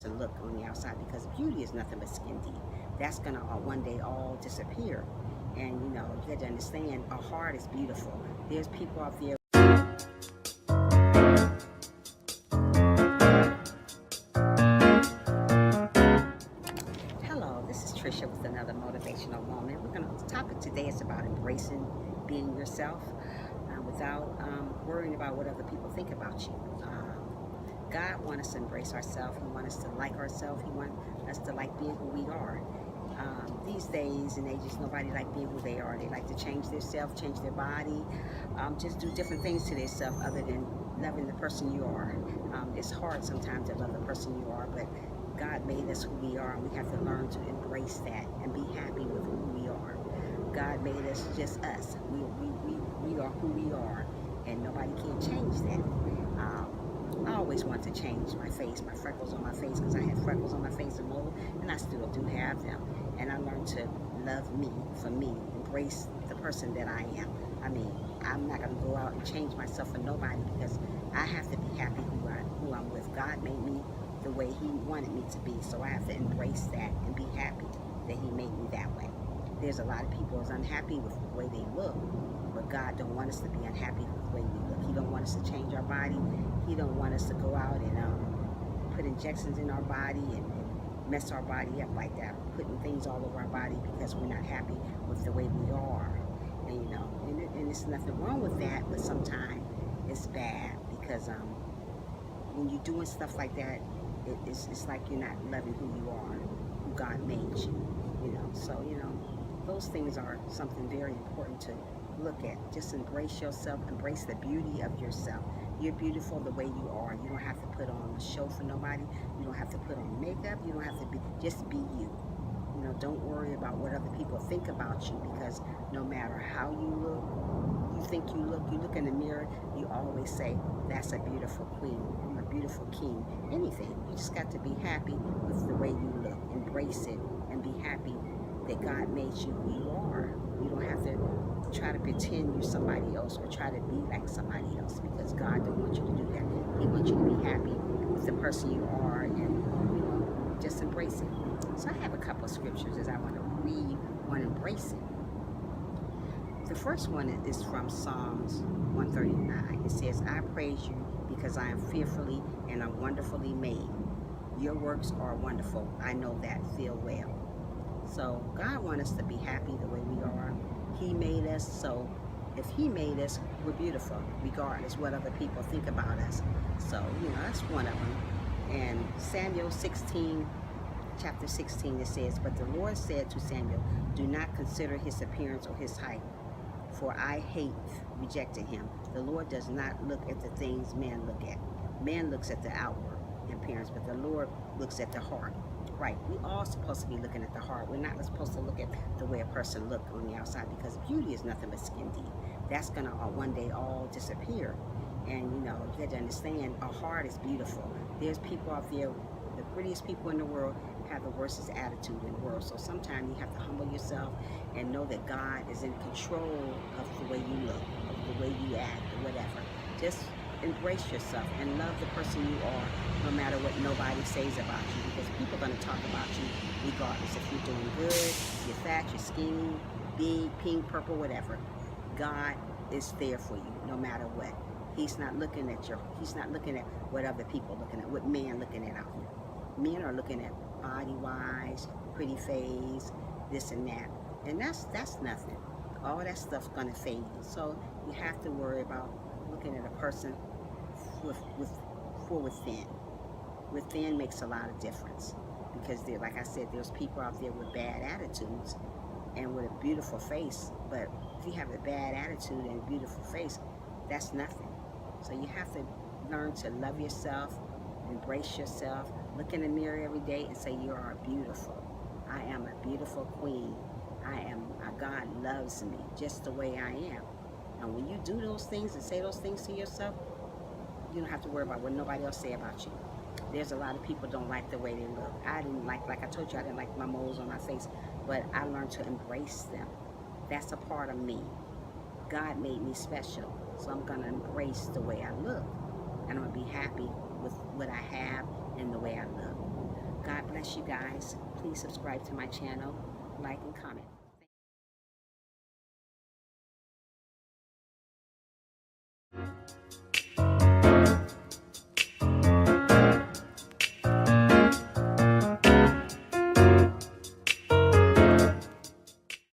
to look on the outside, because beauty is nothing but skin deep. That's gonna one day all disappear. And you got to understand, our heart is beautiful. There's people out there. Hello, this is Tricia with another motivational moment. The topic today is about embracing being yourself without worrying about what other people think about you. God wants us to embrace ourselves. He wants us to like ourselves. He wants us to like being who we are. These days and ages, nobody like being who they are. They like to change themselves, change their body, just do different things to themselves other than loving the person you are. It's hard sometimes to love the person you are, but God made us who we are, and we have to learn to embrace that and be happy with who we are. God made us just us. We are who we are, and nobody can change that. I always want to change my face, my freckles on my face, because I had freckles on my face and mole, and I still do have them. And I learned to love me for me, embrace the person that I am. I mean, I'm not going to go out and change myself for nobody, because I have to be happy who I'm with. God made me the way He wanted me to be, so I have to embrace that and be happy that He made me that way. There's a lot of people who's unhappy with the way they look, but God don't want us to be unhappy with the way we look. He don't want us to change our body. He don't want us to go out and put injections in our body and mess our body up like that, putting things all over our body because we're not happy with the way we are. And and there's nothing wrong with that, but sometimes it's bad, because when you're doing stuff like that, it's like you're not loving who you are, who God made you. So those things are something very important to look at. Just embrace yourself, embrace the beauty of yourself. You're beautiful the way you are. You don't have to put on a show for nobody. You don't have to put on makeup. You don't have to just be you. Don't worry about what other people think about you, because no matter how you look, you look in the mirror, you always say, that's a beautiful queen, I'm a beautiful king, anything. You just got to be happy with the way you look. Embrace it and be happy that God made you who you are. You don't have to try to pretend you're somebody else or try to be like somebody else, because God don't want you to do that. He wants you to be happy with the person you are, and just embrace it. So I have a couple of scriptures that I want to read on embracing. The first one is from Psalms 139. It says, I praise you because I am fearfully and I'm wonderfully made. Your works are wonderful. I know that feel well. So God wants us to be happy the way we are. He made us, so if He made us, we're beautiful, regardless what other people think about us. So, that's one of them. And Samuel 16, chapter 16, it says, but the Lord said to Samuel, do not consider his appearance or his height, for I rejected him. The Lord does not look at the things man look at. Man looks at the outward appearance, but the Lord looks at the heart. Right, we all supposed to be looking at the heart. We're not supposed to look at the way a person looks on the outside, because beauty is nothing but skin deep. That's gonna one day all disappear. And you got to understand, our heart is beautiful. There's people out there, the prettiest people in the world have the worstest attitude in the world. So sometimes you have to humble yourself and know that God is in control of the way you look, of the way you act, or whatever. Just embrace yourself and love the person you are, no matter what nobody says about you, because people are going to talk about you regardless. If you're doing good, you're fat, you're skinny, big, pink, purple, whatever, God is there for you no matter what. He's not looking at what other people are looking at, what men looking at out here. Men are looking at body-wise, pretty face, this and that, and that's nothing. All that stuff's gonna fade. So you have to worry about looking at a person for within. Within makes a lot of difference, because like I said, there's people out there with bad attitudes and with a beautiful face. But if you have a bad attitude and a beautiful face, that's nothing. So you have to learn to love yourself, embrace yourself, look in the mirror every day and say, you are beautiful. I am a beautiful queen. God loves me just the way I am. And when you do those things and say those things to yourself, you don't have to worry about what nobody else say about you. There's a lot of people don't like the way they look. I didn't like I told you, I didn't like my moles on my face, but I learned to embrace them. That's a part of me. God made me special, so I'm gonna embrace the way I look, and I'm gonna be happy with what I have and the way I look. bless you guys. Please subscribe to my channel, like, and comment.